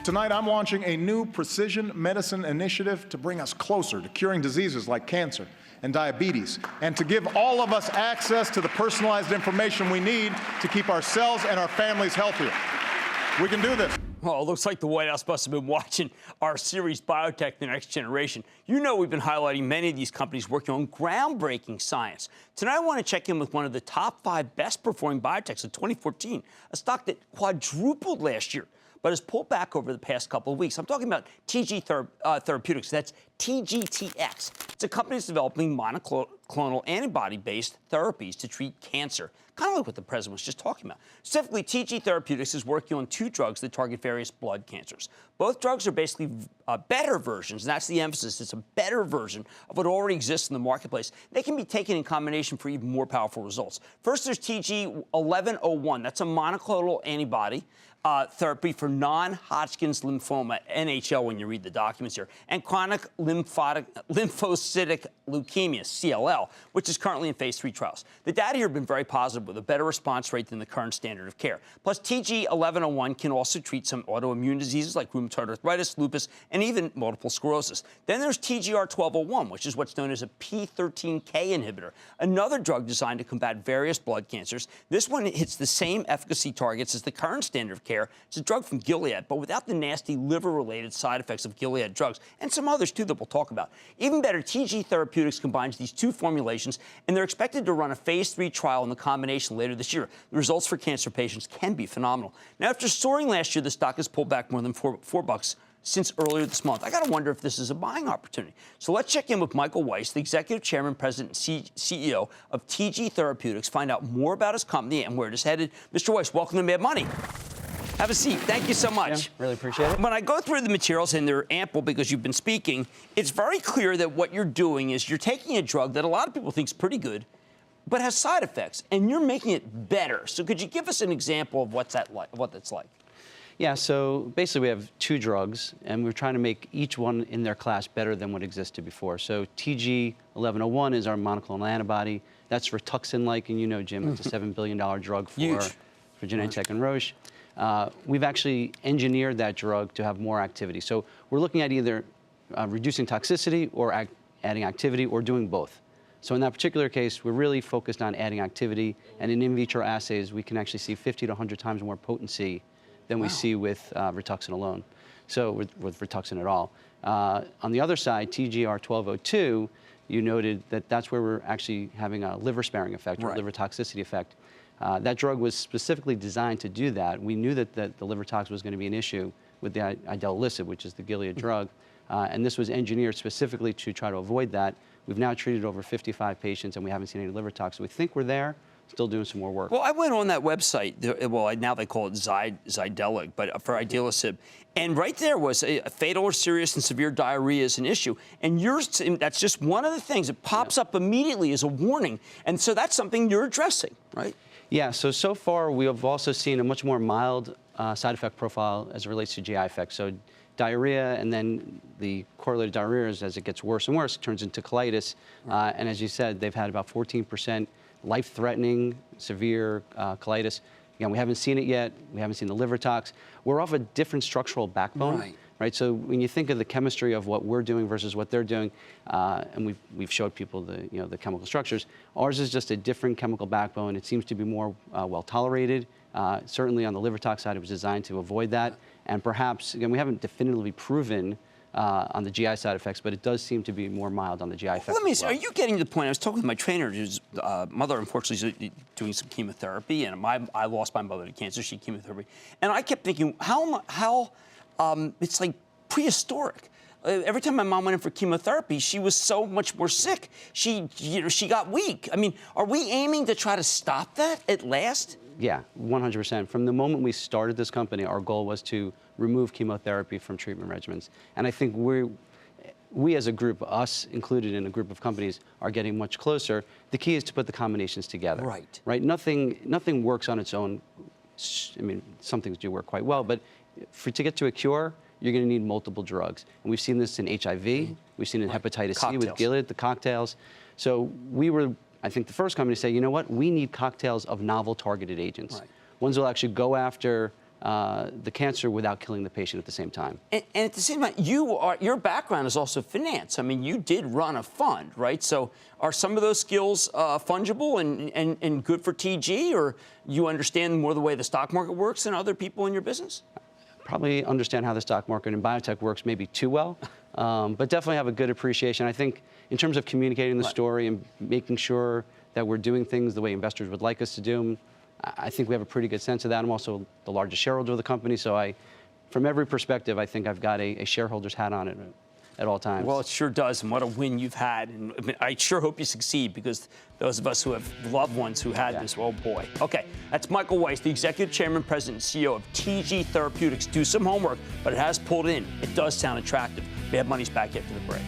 Tonight, I'm launching a new precision medicine initiative to bring us closer to curing diseases like cancer and diabetes, and to give all of us access to the personalized information we need to keep ourselves and our families healthier. We can do this. Well, it looks like the White House must have been watching our series Biotech, The Next Generation. You know we've been highlighting many of these companies working on groundbreaking science. Tonight I want to check in with one of the top 5 best-performing biotechs of 2014, a stock that quadrupled last year, but has pulled back over the past couple of weeks. I'm talking about Therapeutics. That's TGTX. It's a company that's developing monoclonal antibody-based therapies to treat cancer, kind of like what the president was just talking about. Specifically, TG Therapeutics is working on 2 drugs that target various blood cancers. Both drugs are basically better versions, and that's the emphasis. It's a better version of what already exists in the marketplace. They can be taken in combination for even more powerful results. First, there's TG1101. That's a monoclonal antibody therapy for non-Hodgkin's lymphoma, NHL when you read the documents here, and chronic lymphocytic leukemia, CLL, which is currently in phase 3 trials. The data here have been very positive with a better response rate than the current standard of care. Plus, TG1101 can also treat some autoimmune diseases like rheumatoid arthritis, lupus, and even multiple sclerosis. Then there's TGR1201, which is what's known as a P13K inhibitor, another drug designed to combat various blood cancers. This one hits the same efficacy targets as the current standard of care. It's a drug from Gilead, but without the nasty liver-related side effects of Gilead drugs, and some others, too, that we'll talk about. Even better, TG Therapeutics combines these 2 formulations, and they're expected to run a phase 3 trial in the combination later this year. The results for cancer patients can be phenomenal. Now, after soaring last year, the stock has pulled back more than $4 since earlier this month. I got to wonder if this is a buying opportunity. So let's check in with Michael Weiss, the Executive Chairman, President, and CEO of TG Therapeutics, find out more about his company and where it is headed. Mr. Weiss, welcome to Mad Money. Have a seat. Thank you so much. Yeah, really appreciate it. When I go through the materials, and they're ample because you've been speaking, it's very clear that what you're doing is you're taking a drug that a lot of people think is pretty good, but has side effects, and you're making it better. So could you give us an example of what that's like? Yeah, so basically we have 2 drugs, and we're trying to make each one in their class better than what existed before. So TG1101 is our monoclonal antibody. That's Rituxan-like, and you know, Jim, it's a $7 billion drug for Genentech and Roche. We've actually engineered that drug to have more activity. So we're looking at either reducing toxicity or adding activity or doing both. So in that particular case, we're really focused on adding activity, and in vitro assays, we can actually see 50 to 100 times more potency than we see with Rituxan alone, so with Rituxan at all. On the other side, TGR1202, you noted that that's where we're actually having a liver-sparing effect or liver toxicity effect. That drug was specifically designed to do that. We knew that the liver tox was going to be an issue with the idelalisib, which is the Gilead drug, and this was engineered specifically to try to avoid that. We've now treated over 55 patients, and we haven't seen any liver tox. So we think we're there, still doing some more work. Well, I went on that website. Well, now they call it Zydelic, but for idelalisib. And right there was a fatal or serious and severe diarrhea is an issue. And that's just one of the things. It pops up immediately as a warning. And so that's something you're addressing, right? Yeah, so far we have also seen a much more mild side effect profile as it relates to GI effects. So diarrhea, and then the correlated diarrhea, as it gets worse and worse, turns into colitis. And as you said, they've had about 14% life-threatening, severe colitis. Again, we haven't seen it yet. We haven't seen the liver tox. We're off a different structural backbone, right? So when you think of the chemistry of what we're doing versus what they're doing, and we've showed people the chemical structures, ours is just a different chemical backbone. It seems to be more well-tolerated. Certainly on the liver tox side, it was designed to avoid that. And perhaps, again, we haven't definitively proven on the GI side effects, but it does seem to be more mild on the GI effects. Let me see, are you getting to the point? I was talking with my trainer, whose mother, unfortunately, is doing some chemotherapy, and I lost my mother to cancer. She had chemotherapy. And I kept thinking, how it's like prehistoric. Every time my mom went in for chemotherapy, she was so much more sick. She got weak. I mean, are we aiming to try to stop that at last? Yeah, 100%. From the moment we started this company, our goal was to remove chemotherapy from treatment regimens. And I think we as a group, us included in a group of companies, are getting much closer. The key is to put the combinations together. Right? Nothing works on its own. I mean, some things do work quite well, but to get to a cure, you're going to need multiple drugs. And we've seen this in HIV. We've seen it in hepatitis C with Gilead, the cocktails. So we were, I think, the first company to say, you know what, we need cocktails of novel targeted agents. Ones that will actually go after the cancer without killing the patient at the same time. And at the same time, your background is also finance. I mean, you did run a fund, right? So are some of those skills fungible and good for TG, or you understand more the way the stock market works than other people in your business? Probably understand how the stock market and biotech works maybe too well, but definitely have a good appreciation. I think in terms of communicating the story and making sure that we're doing things the way investors would like us to do them, I think we have a pretty good sense of that. I'm also the largest shareholder of the company, so from every perspective, I think I've got a shareholder's hat on it at all times. Well, it sure does, and what a win you've had. And I mean, I sure hope you succeed, because those of us who have loved ones who had this, oh boy. Okay, that's Michael Weiss, the Executive Chairman, President, and CEO of TG Therapeutics. Do some homework, but it has pulled in. It does sound attractive. We have Money's back after the break.